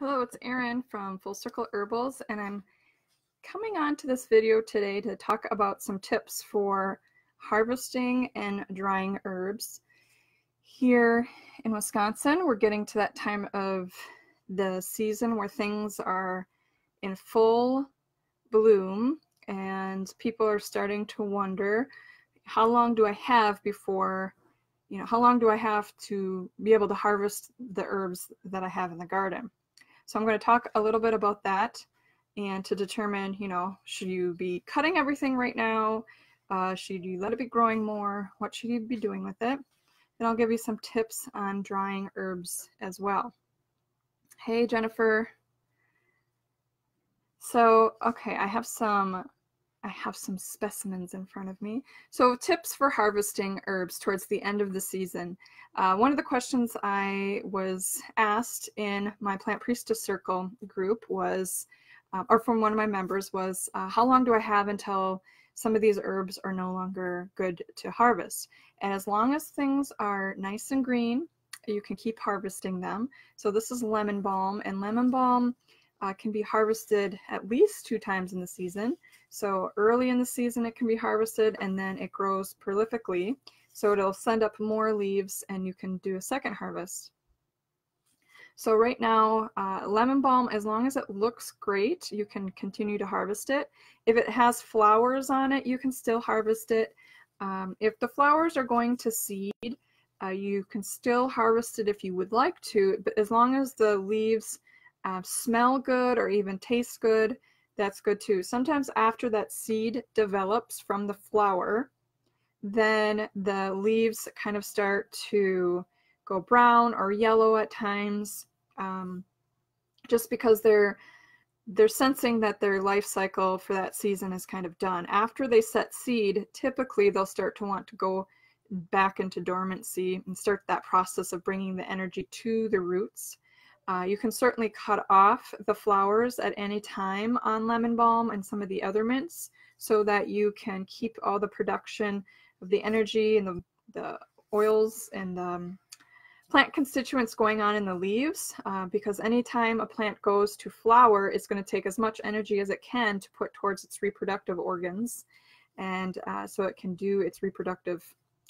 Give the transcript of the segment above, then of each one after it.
Hello, it's Erin from Full Circle Herbals, and I'm coming on to this video today to talk about some tips for harvesting and drying herbs. Here in Wisconsin, we're getting to that time of the season where things are in full bloom and people are starting to wonder, how long do I have before, how long do I have to be able to harvest the herbs that I have in the garden? So I'm going to talk a little bit about that and to determine, should you be cutting everything right now? Should you let it be growing more? What should you be doing with it? And I'll give you some tips on drying herbs as well. Hey, Jennifer. So, okay, I have some specimens in front of me. So tips for harvesting herbs towards the end of the season. One of the questions I was asked in my Plant Priestess Circle group was, or from one of my members was, how long do I have until some of these herbs are no longer good to harvest? And as long as things are nice and green, you can keep harvesting them. So this is lemon balm, and lemon balm can be harvested at least 2 times in the season. So early in the season it can be harvested, and then it grows prolifically. So it'll send up more leaves and you can do a second harvest. So right now, lemon balm, as long as it looks great, you can continue to harvest it. If it has flowers on it, you can still harvest it. If the flowers are going to seed, you can still harvest it if you would like to, but as long as the leaves smell good or even taste good, that's good too. Sometimes after that seed develops from the flower, then the leaves kind of start to go brown or yellow at times, just because they're sensing that their life cycle for that season is kind of done. After they set seed, typically they'll start to want to go back into dormancy and start that process of bringing the energy to the roots. You can certainly cut off the flowers at any time on lemon balm and some of the other mints so that you can keep all the production of the energy and the oils and the plant constituents going on in the leaves, because anytime a plant goes to flower, it's going to take as much energy as it can to put towards its reproductive organs, and so it can do its reproductive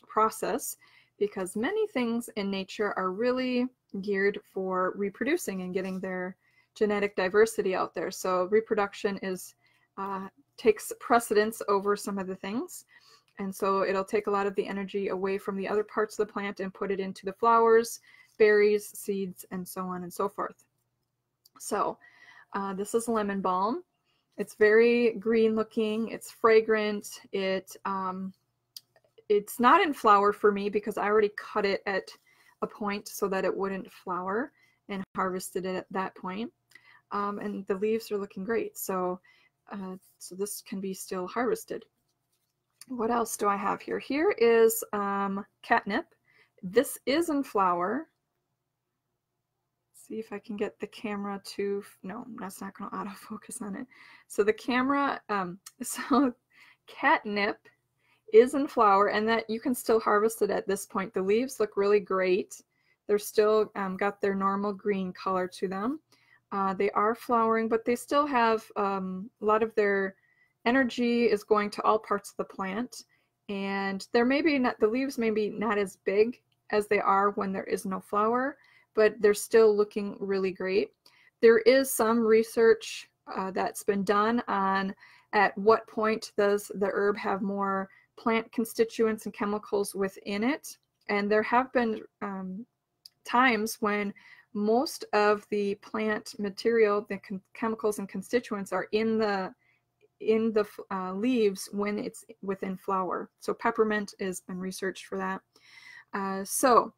process, because many things in nature are really geared for reproducing and getting their genetic diversity out there. So reproduction is takes precedence over some of the things, and so it'll take a lot of the energy away from the other parts of the plant and put it into the flowers, berries, seeds, and so on and so forth. So this is lemon balm. It's very green looking, it's fragrant, it's not in flower for me because I already cut it at a point so that it wouldn't flower and harvested it at that point. And the leaves are looking great. So, so this can be still harvested. What else do I have here? Here is catnip. This is in flower. See if I can get the camera to, no, that's not going to autofocus on it. So the camera, so catnip is in flower, and that you can still harvest it at this point. The leaves look really great. They're still got their normal green color to them. They are flowering, but they still have a lot of their energy is going to all parts of the plant, and they're maybe not, the leaves may be not as big as they are when there is no flower, but they're still looking really great. There is some research that's been done on at what point does the herb have more plant constituents and chemicals within it, and there have been times when most of the plant material, the chemicals and constituents, are in the leaves when it's within flower. So peppermint has been researched for that. So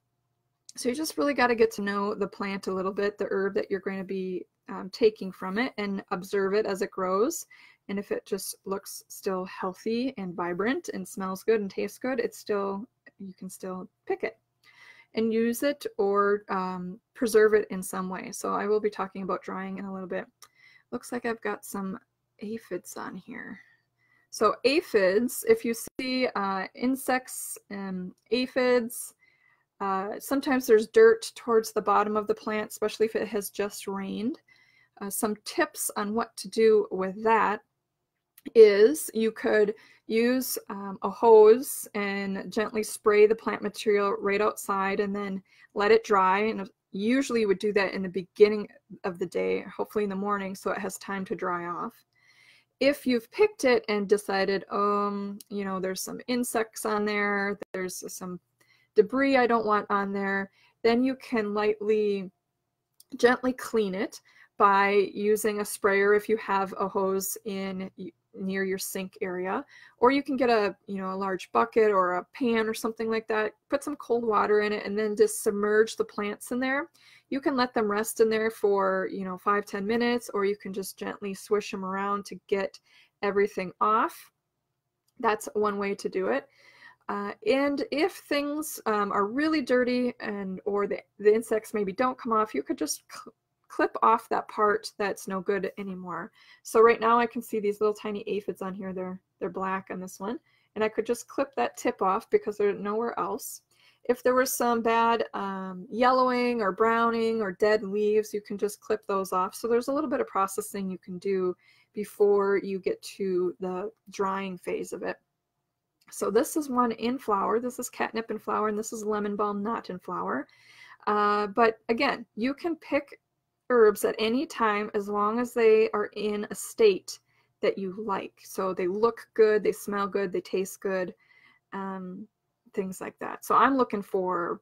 you just really got to get to know the plant a little bit, the herb that you're going to be taking from it, and observe it as it grows. And if it just looks still healthy and vibrant and smells good and tastes good, it's still, you can still pick it and use it or preserve it in some way. So I will be talking about drying in a little bit. Looks like I've got some aphids on here. So aphids, if you see insects and aphids, Sometimes there's dirt towards the bottom of the plant, especially if it has just rained. Some tips on what to do with that is you could use a hose and gently spray the plant material right outside and then let it dry. And usually you would do that in the beginning of the day, hopefully in the morning, so it has time to dry off. If you've picked it and decided, you know, there's some insects on there, there's some debris I don't want on there, then you can gently clean it by using a sprayer if you have a hose near your sink area, or you can get a large bucket or a pan or something like that, put some cold water in it, and then just submerge the plants in there. You can let them rest in there for 5-10 minutes, or you can just gently swish them around to get everything off. That's one way to do it. And if things are really dirty or the insects maybe don't come off, you could just clip off that part that's no good anymore. So right now I can see these little tiny aphids on here. They're black on this one, and I could just clip that tip off because they're nowhere else. If there was some bad yellowing or browning or dead leaves, you can just clip those off. So there's a little bit of processing you can do before you get to the drying phase of it. So this is one in flower. This is catnip in flower, and this is lemon balm not in flower. But again, you can pick herbs at any time as long as they are in a state that you like. So they look good, they smell good, they taste good, things like that. So I'm looking for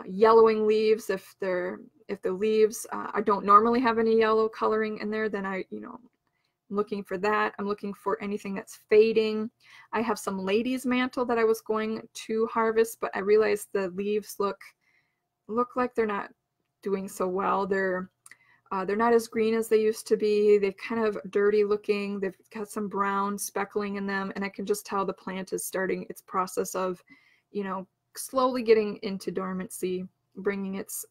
yellowing leaves. If the leaves I don't normally have any yellow coloring in there, then I'm looking for that. I'm looking for anything that's fading. I have some lady's mantle that I was going to harvest, but I realized the leaves look like they're not doing so well. They're not as green as they used to be. They're kind of dirty looking. They've got some brown speckling in them, and I can just tell the plant is starting its process of, slowly getting into dormancy, bringing it's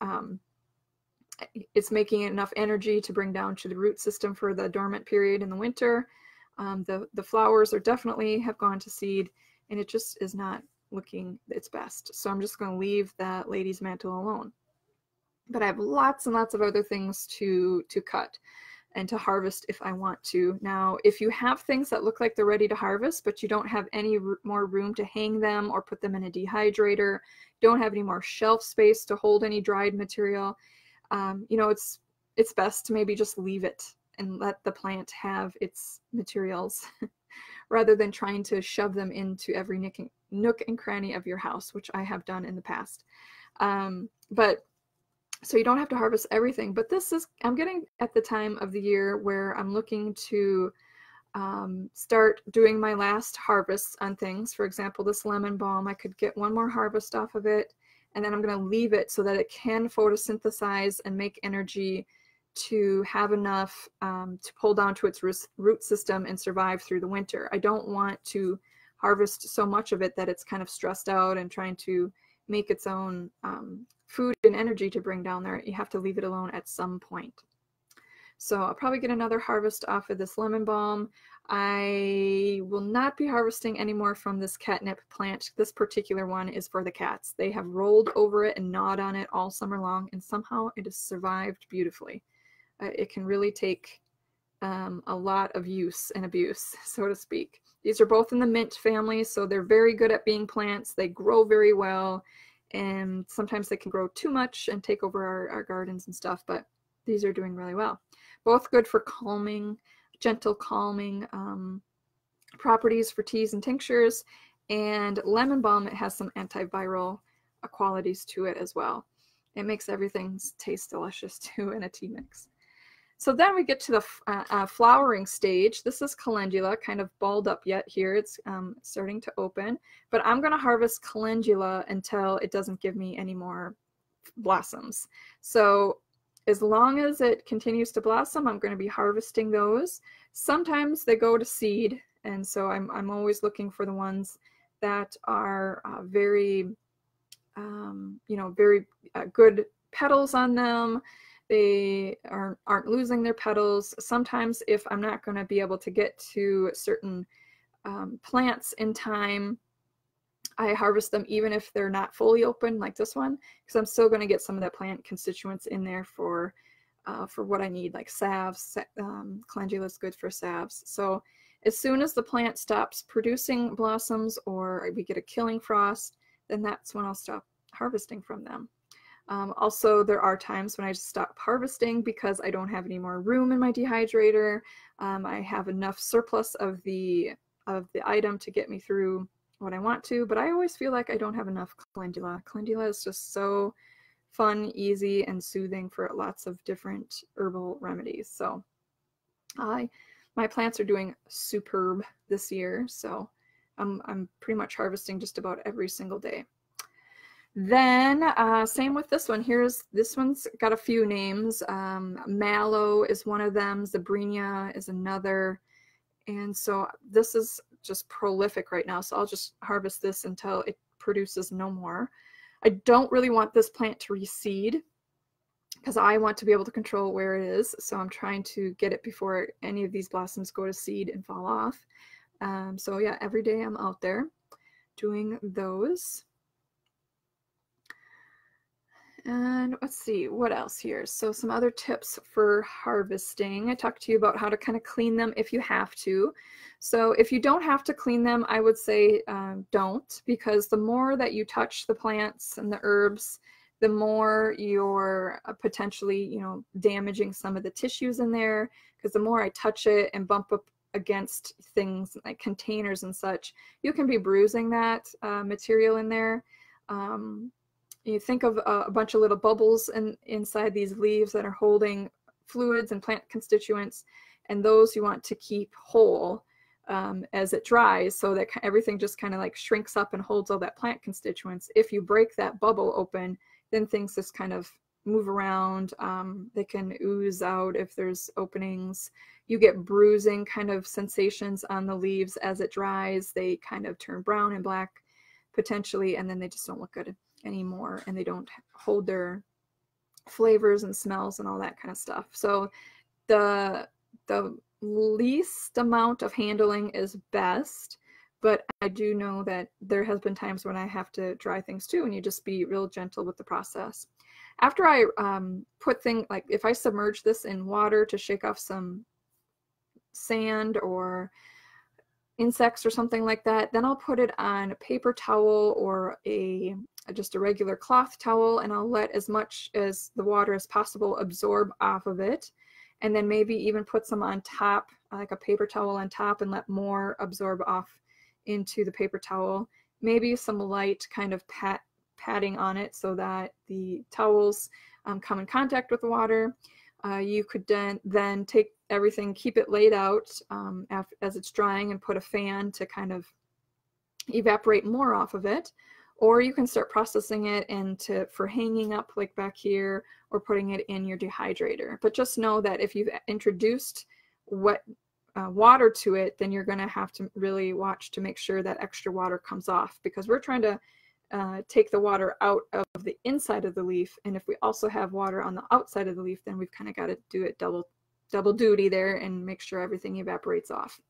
making enough energy to bring down to the root system for the dormant period in the winter. The flowers are definitely have gone to seed, and it just is not looking its best. So I'm just going to leave that lady's mantle alone. But I have lots and lots of other things to cut and to harvest if I want to. Now, if you have things that look like they're ready to harvest, but you don't have any more room to hang them or put them in a dehydrator, don't have any more shelf space to hold any dried material, it's best to maybe just leave it and let the plant have its materials rather than trying to shove them into every nook and cranny of your house, which I have done in the past. So you don't have to harvest everything, but I'm getting at the time of the year where I'm looking to start doing my last harvests on things. For example, this lemon balm, I could get one more harvest off of it, and then I'm going to leave it so that it can photosynthesize and make energy to have enough to pull down to its root system and survive through the winter. I don't want to harvest so much of it that it's kind of stressed out and trying to make its own food and energy to bring down there. You have to leave it alone at some point. So I'll probably get another harvest off of this lemon balm. I will not be harvesting anymore from this catnip plant. This particular one is for the cats. They have rolled over it and gnawed on it all summer long, and somehow it has survived beautifully. It can really take a lot of use and abuse, so to speak. These are both in the mint family, so they're very good at being plants. They grow very well, and sometimes they can grow too much and take over our gardens and stuff, but these are doing really well. Both good for calming, gentle calming properties for teas and tinctures, and lemon balm, it has some antiviral qualities to it as well. It makes everything taste delicious too in a tea mix. So then we get to the flowering stage. This is calendula, kind of balled up yet here. It's starting to open, but I'm going to harvest calendula until it doesn't give me any more blossoms. So as long as it continues to blossom, I'm going to be harvesting those. Sometimes they go to seed, and so I'm always looking for the ones that are very, very good petals on them. They aren't losing their petals. Sometimes if I'm not going to be able to get to certain plants in time, I harvest them even if they're not fully open like this one, because I'm still going to get some of that plant constituents in there for what I need, like salves. Calendula is good for salves. So as soon as the plant stops producing blossoms or we get a killing frost, then that's when I'll stop harvesting from them. Also, there are times when I just stop harvesting because I don't have any more room in my dehydrator. I have enough surplus of the item to get me through what I want to, but I always feel like I don't have enough calendula. Calendula is just so fun, easy, and soothing for lots of different herbal remedies. So my plants are doing superb this year, so I'm pretty much harvesting just about every single day. Then same with this one. This one's got a few names. Mallow is one of them. Zabrinia is another. And so this is just prolific right now. So I'll just harvest this until it produces no more. I don't really want this plant to reseed because I want to be able to control where it is. So I'm trying to get it before any of these blossoms go to seed and fall off. So yeah, every day I'm out there doing those. And let's see, what else here? So some other tips for harvesting. I talked to you about how to kind of clean them if you have to. So if you don't have to clean them, I would say don't, because the more that you touch the plants and the herbs, the more you're potentially, damaging some of the tissues in there, because the more I touch it and bump up against things like containers and such, you can be bruising that material in there. You think of a bunch of little bubbles inside these leaves that are holding fluids and plant constituents, and those you want to keep whole as it dries, so that everything just kind of like shrinks up and holds all that plant constituents. If you break that bubble open, then things just kind of move around. They can ooze out if there's openings. You get bruising kind of sensations on the leaves as it dries. They kind of turn brown and black potentially, and then they just don't look good anymore, and they don't hold their flavors and smells and all that kind of stuff. So the least amount of handling is best, but I do know that there has been times when I have to dry things too, and you just be real gentle with the process. After I put things, like if I submerge this in water to shake off some sand or insects or something like that, then I'll put it on a paper towel or just a regular cloth towel, and I'll let as much as the water as possible absorb off of it, and then maybe even put some on top, like a paper towel on top, and let more absorb off into the paper towel. Maybe some light kind of patting on it so that the towels come in contact with the water. You could then take everything, keep it laid out as it's drying, and put a fan to kind of evaporate more off of it. Or you can start processing it for hanging up like back here, or putting it in your dehydrator. But just know that if you've introduced wet water to it, then you're going to have to really watch to make sure that extra water comes off, because we're trying to take the water out of the inside of the leaf. And if we also have water on the outside of the leaf, then we've kind of got to do it double duty there and make sure everything evaporates off.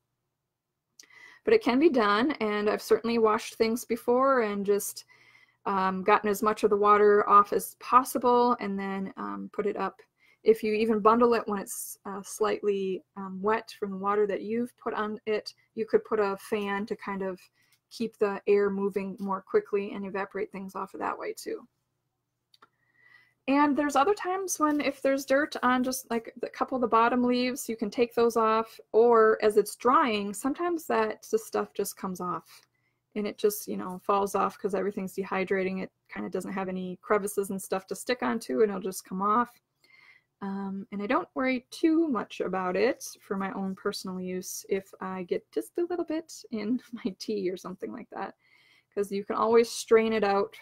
But it can be done, and I've certainly washed things before and just gotten as much of the water off as possible, and then put it up. If you even bundle it when it's slightly wet from the water that you've put on it, you could put a fan to kind of keep the air moving more quickly and evaporate things off of that way too. And there's other times when if there's dirt on just like a couple of the bottom leaves, you can take those off, or as it's drying, sometimes the stuff just comes off and it just, falls off because everything's dehydrating. It kind of doesn't have any crevices and stuff to stick onto, and it'll just come off. And I don't worry too much about it for my own personal use if I get just a little bit in my tea or something like that, because you can always strain it out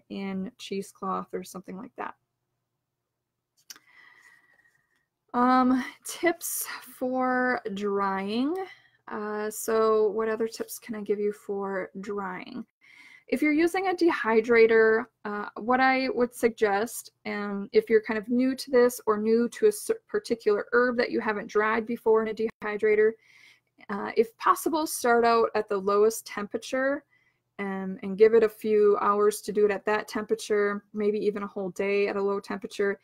in cheesecloth or something like that. Tips for drying. So what other tips can I give you for drying? If you're using a dehydrator, what I would suggest, and if you're kind of new to this or new to a particular herb that you haven't dried before in a dehydrator, if possible, start out at the lowest temperature and give it a few hours to do it at that temperature, maybe even a whole day at a low temperature.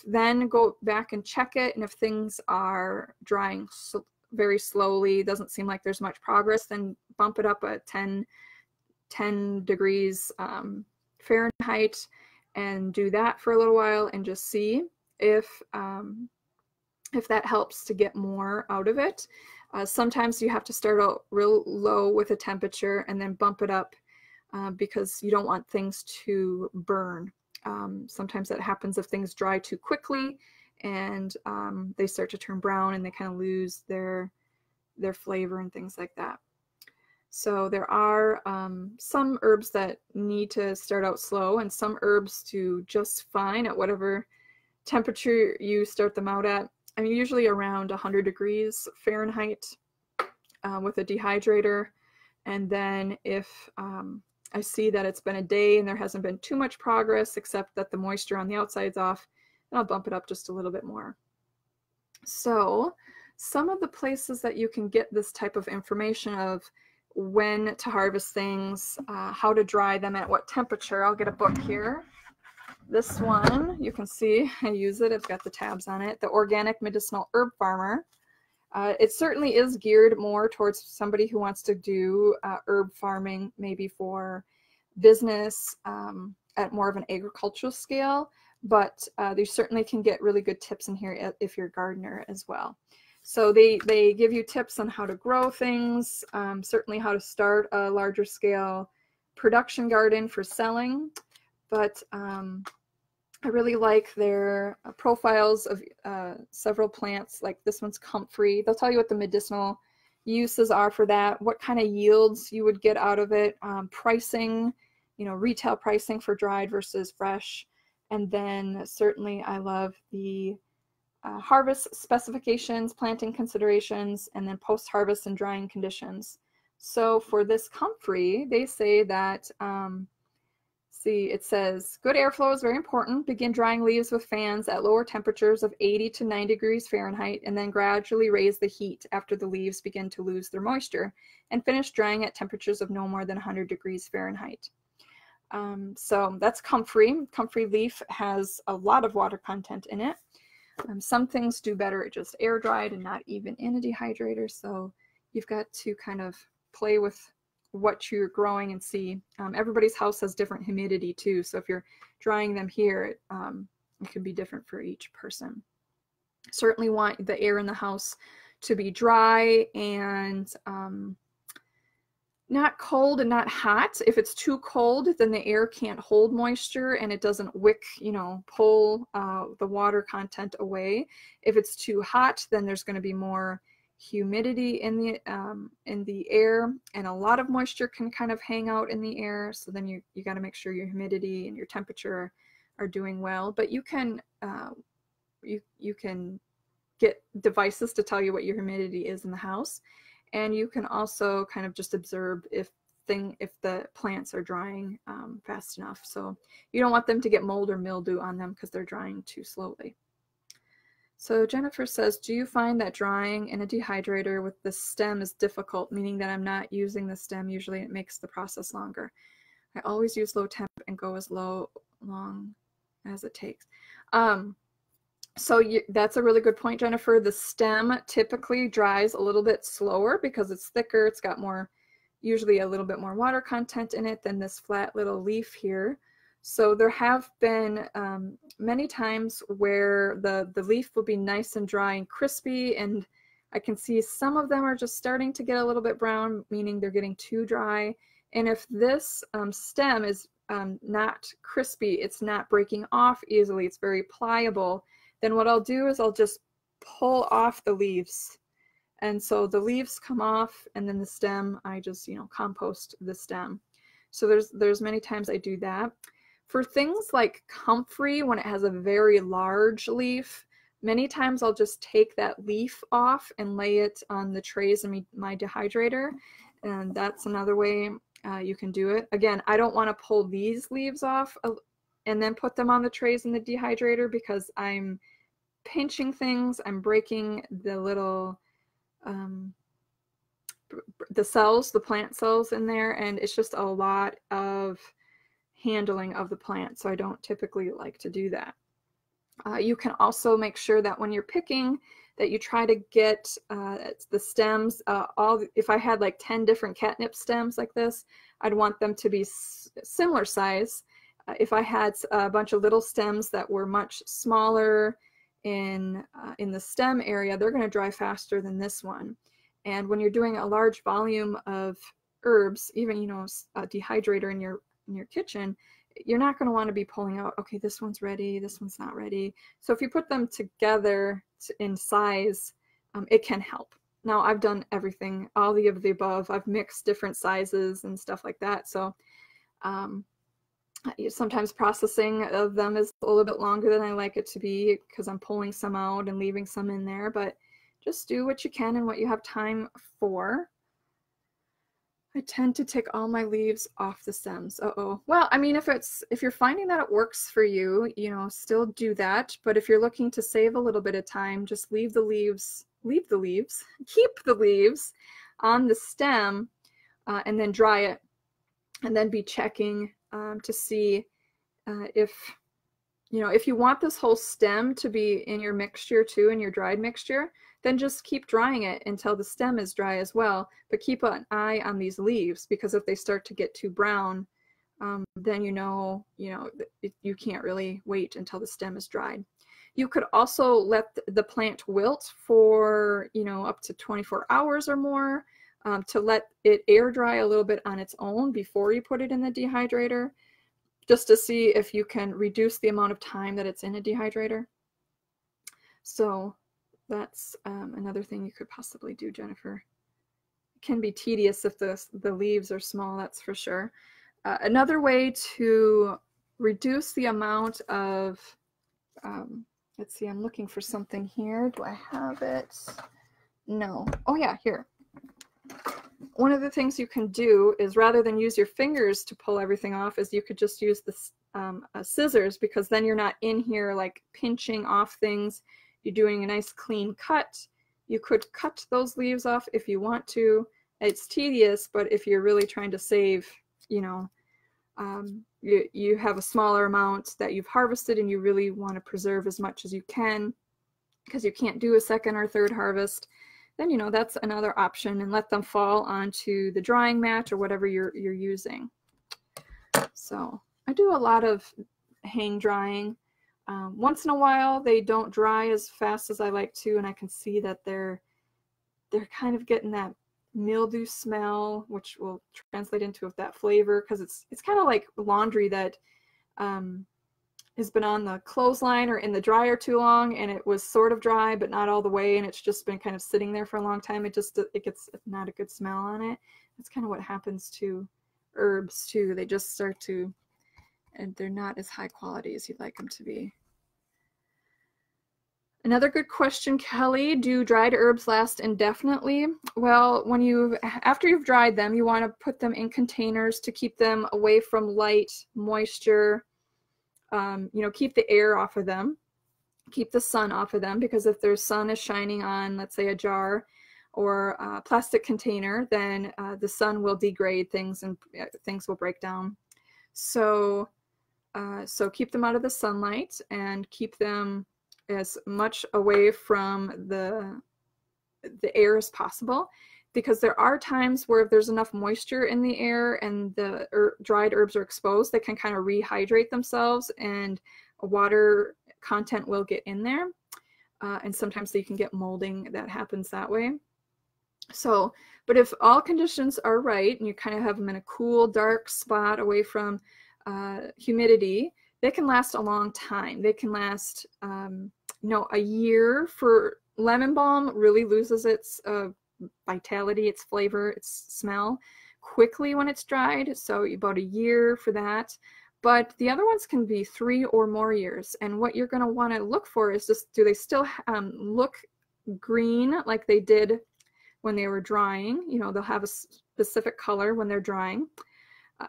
Then go back and check it, and if things are drying very slowly, doesn't seem like there's much progress, then bump it up at 10 degrees Fahrenheit and do that for a little while and just see if that helps to get more out of it. Sometimes you have to start out real low with a temperature and then bump it up because you don't want things to burn. Sometimes that happens if things dry too quickly and they start to turn brown and they kind of lose their flavor and things like that. So there are some herbs that need to start out slow and some herbs do just fine at whatever temperature you start them out at. I mean, usually around 100 degrees Fahrenheit with a dehydrator. And then if I see that it's been a day and there hasn't been too much progress except that the moisture on the outside's off, then I'll bump it up just a little bit more. So some of the places that you can get this type of information of when to harvest things, how to dry them at what temperature. I'll get a book here. This one, you can see, I use it. It's got the tabs on it. The Organic Medicinal Herb Farmer. It certainly is geared more towards somebody who wants to do herb farming, maybe for business at more of an agricultural scale, but they certainly can get really good tips in here if you're a gardener as well. So they give you tips on how to grow things, certainly how to start a larger scale production garden for selling, but I really like their profiles of several plants, like this one's comfrey. They'll tell you what the medicinal uses are for that, what kind of yields you would get out of it, pricing, retail pricing for dried versus fresh. And then certainly I love the harvest specifications, planting considerations, and then post-harvest and drying conditions. So for this comfrey, they say that it says, good airflow is very important. Begin drying leaves with fans at lower temperatures of 80 to 90 degrees Fahrenheit, and then gradually raise the heat after the leaves begin to lose their moisture, and finish drying at temperatures of no more than 100 degrees Fahrenheit. So that's comfrey. Comfrey leaf has a lot of water content in it. Some things do better just air dried and not even in a dehydrator, so you've got to kind of play with what you're growing and see. Everybody's house has different humidity too, so if you're drying them here, it can be different for each person. Certainly want the air in the house to be dry and not cold and not hot. If it's too cold, then the air can't hold moisture and it doesn't wick, pull the water content away. If it's too hot, then there's going to be more humidity in the air, and a lot of moisture can kind of hang out in the air, so then you got to make sure your humidity and your temperature are doing well. But you can get devices to tell you what your humidity is in the house, and you can also kind of just observe if the plants are drying fast enough. So you don't want them to get mold or mildew on them because they're drying too slowly. So Jennifer says, do you find that drying in a dehydrator with the stem is difficult, meaning that I'm not using the stem? Usually it makes the process longer. I always use low temp and go as long as it takes. That's a really good point, Jennifer. The stem typically dries a little bit slower because it's thicker. It's got usually a little bit more water content in it than this flat little leaf here. So there have been many times where the leaf will be nice and dry and crispy, and I can see some of them are just starting to get a little bit brown, meaning they're getting too dry. And if this stem is not crispy, it's not breaking off easily, it's very pliable, then what I'll do is I'll just pull off the leaves. And so the leaves come off, and then the stem, I just, compost the stem. So there's many times I do that. For things like comfrey, when it has a very large leaf, many times I'll just take that leaf off and lay it on the trays in my dehydrator, and that's another way you can do it. Again, I don't want to pull these leaves off and then put them on the trays in the dehydrator because I'm pinching things, I'm breaking the little the cells, the plant cells in there, and it's just a lot of handling of the plant, so I don't typically like to do that. You can also make sure that when you're picking that you try to get the stems, if I had like 10 different catnip stems like this, I'd want them to be similar size. If I had a bunch of little stems that were much smaller in the stem area, they're going to dry faster than this one. And when you're doing a large volume of herbs, even, you know, a dehydrator in your kitchen, you're not going to want to be pulling out, okay, this one's ready, this one's not ready. So if you put them together in size, it can help. Now, I've done everything, all the above. I've mixed different sizes and stuff like that. So sometimes processing of them is a little bit longer than I like it to be because I'm pulling some out and leaving some in there, but just do what you can and what you have time for. I tend to take all my leaves off the stems. Uh-oh. Well, I mean, if you're finding that it works for you, you know, still do that. But if you're looking to save a little bit of time, just keep the leaves on the stem and then dry it. And then be checking to see if you want this whole stem to be in your mixture too, in your dried mixture, then just keep drying it until the stem is dry as well. But keep an eye on these leaves, because if they start to get too brown, then you can't really wait until the stem is dried. You could also let the plant wilt for up to 24 hours or more to let it air dry a little bit on its own before you put it in the dehydrator, just to see if you can reduce the amount of time that it's in a dehydrator. So that's another thing you could possibly do, Jennifer. It can be tedious if the leaves are small, that's for sure. Another way to reduce the amount of, let's see, I'm looking for something here. Do I have it? No. Oh yeah, here. One of the things you can do is, rather than use your fingers to pull everything off, is you could just use the scissors, because then you're not in here like pinching off things. You're doing a nice clean cut. You could cut those leaves off if you want to. It's tedious, but if you're really trying to save, you have a smaller amount that you've harvested and you really want to preserve as much as you can because you can't do a second or third harvest, then that's another option, and let them fall onto the drying mat or whatever you're using. So I do a lot of hang drying. Once in a while they don't dry as fast as I like to, and I can see that they're kind of getting that mildew smell, which will translate into that flavor, because it's kind of like laundry that has been on the clothesline or in the dryer too long, and it was sort of dry but not all the way, and it's just been kind of sitting there for a long time. It gets not a good smell on it. That's kind of what happens to herbs too. They just start to, and they're not as high quality as you'd like them to be. Another good question, Kelly, do dried herbs last indefinitely? Well, after you've dried them, you want to put them in containers to keep them away from light, moisture, keep the air off of them, keep the sun off of them, because if their sun is shining on, let's say, a jar or a plastic container, then the sun will degrade things and things will break down. So keep them out of the sunlight and keep them as much away from the air as possible, because there are times where if there's enough moisture in the air and the dried herbs are exposed, they can kind of rehydrate themselves and water content will get in there. And sometimes you can get molding that happens that way. So, but if all conditions are right and you kind of have them in a cool, dark spot away from humidity, they can last a long time. They can last, a year. For lemon balm, really loses its vitality, its flavor, its smell quickly when it's dried. So about a year for that. But the other ones can be 3 or more years. And what you're going to want to look for is just, do they still look green like they did when they were drying? They'll have a specific color when they're drying.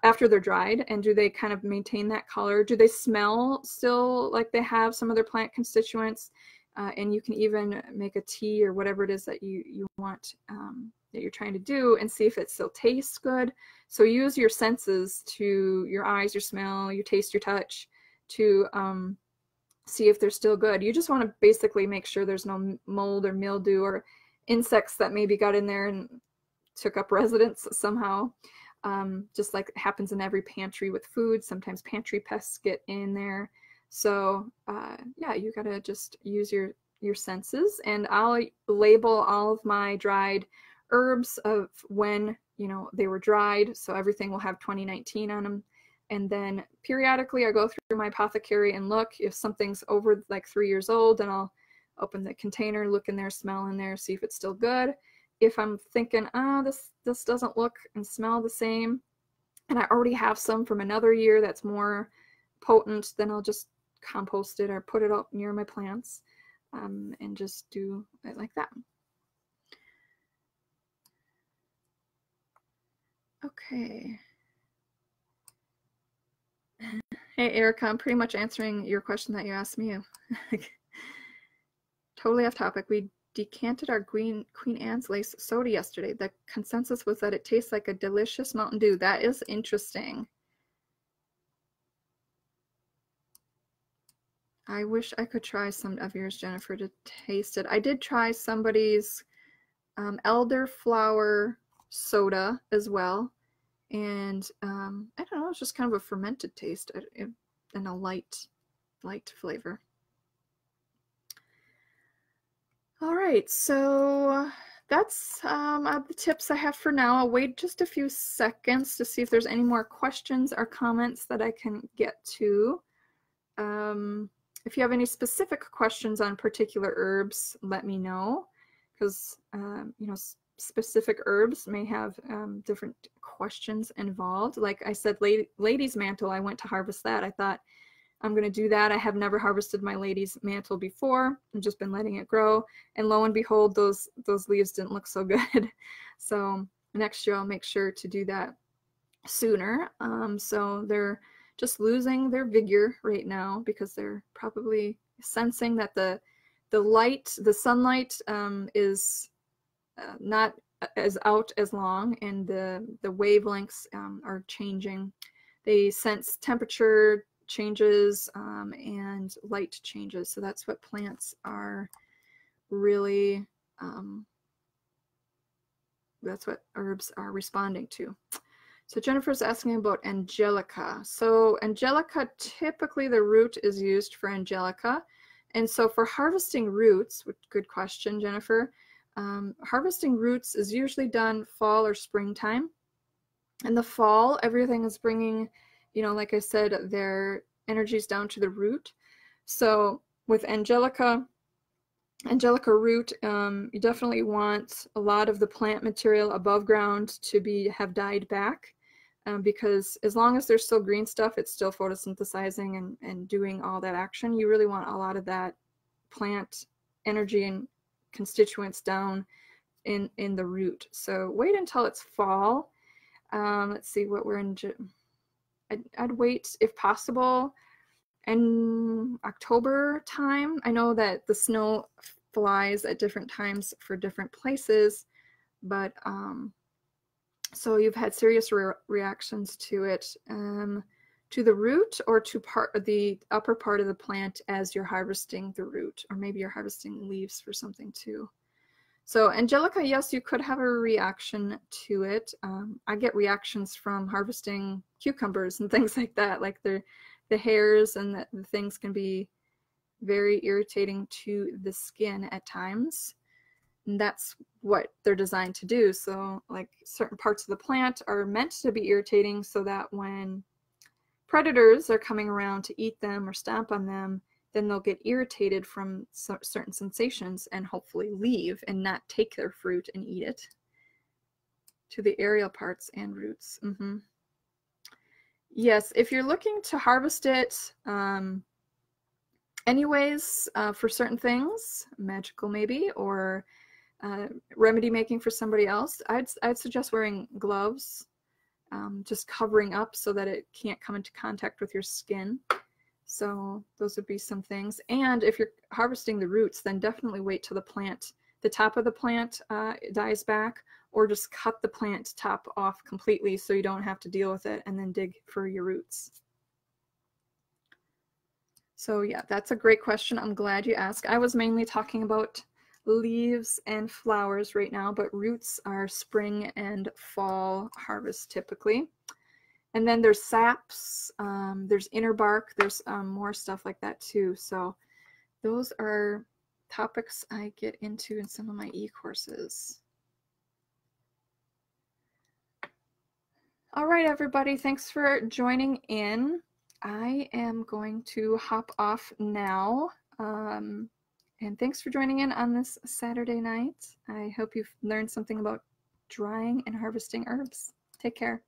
After they're dried, and do they kind of maintain that color? Do they smell still like they have some of their plant constituents? and you can even make a tea or whatever it is that you want, that you're trying to do, and see if it still tastes good. So use your senses, to your eyes, your smell, your taste, your touch, to see if they're still good. You just want to basically make sure there's no mold or mildew or insects that maybe got in there and took up residence somehow. Just like it happens in every pantry with food, sometimes pantry pests get in there. So yeah, you gotta just use your senses. And I'll label all of my dried herbs of when, you know, they were dried, so everything will have 2019 on them. And then periodically I go through my apothecary and look if something's over like 3 years old, and I'll open the container, look in there, smell in there, see if it's still good. If I'm thinking, this doesn't look and smell the same, and I already have some from another year that's more potent, then I'll just compost it or put it up near my plants, and just do it like that. Okay. Hey, Erica, I'm pretty much answering your question that you asked me. Totally off topic. We decanted our Queen Anne's Lace soda yesterday. The consensus was that it tastes like a delicious Mountain Dew. That is interesting. I wish I could try some of yours, Jennifer, to taste it. I did try somebody's elderflower soda as well. And I don't know, it's just kind of a fermented taste and a light flavor. All right, so that's the tips I have for now. I'll wait just a few seconds to see if there's any more questions or comments that I can get to. If you have any specific questions on particular herbs, let me know, because you know, specific herbs may have different questions involved. Like I said, lady's mantle, I went to harvest that. I thought I'm going to do that. I have never harvested my lady's mantle before. I've just been letting it grow, and lo and behold, those leaves didn't look so good. So next year I'll make sure to do that sooner. So they're just losing their vigor right now because they're probably sensing that the sunlight is not as out as long, and the wavelengths are changing. They sense temperature changes and light changes. So that's what plants are really, that's what herbs are responding to. So Jennifer's asking about angelica. So angelica, typically the root is used for angelica. And so for harvesting roots, good question, Jennifer. Harvesting roots is usually done fall or springtime. In the fall, everything is bringing, you know, like I said, their energies down to the root. So with angelica root, you definitely want a lot of the plant material above ground to have died back, because as long as there's still green stuff, it's still photosynthesizing and doing all that action. You really want a lot of that plant energy and constituents down in the root. So wait until it's fall. Let's see what we're in. I'd wait if possible in October time. I know that the snow flies at different times for different places, but so you've had serious reactions to it, to the root or to the upper part of the plant as you're harvesting the root, or maybe you're harvesting leaves for something too. So angelica, yes, you could have a reaction to it. I get reactions from harvesting cucumbers and things like that. Like the hairs and the things can be very irritating to the skin at times. And that's what they're designed to do. So like certain parts of the plant are meant to be irritating so that when predators are coming around to eat them or stomp on them, then they'll get irritated from certain sensations and hopefully leave and not take their fruit and eat it. To the aerial parts and roots. Yes, if you're looking to harvest it anyways, for certain things, magical maybe, or remedy making for somebody else, I'd suggest wearing gloves, just covering up so that it can't come into contact with your skin. So those would be some things. And if you're harvesting the roots, then definitely wait till the top of the plant dies back, or just cut the plant top off completely so you don't have to deal with it and then dig for your roots. So yeah, that's a great question. I'm glad you asked. I was mainly talking about leaves and flowers right now, but roots are spring and fall harvest typically. And then there's saps, there's inner bark, there's more stuff like that too. So those are topics I get into in some of my e-courses. All right, everybody, thanks for joining in. I am going to hop off now. And thanks for joining in on this Saturday night. I hope you've learned something about drying and harvesting herbs. Take care.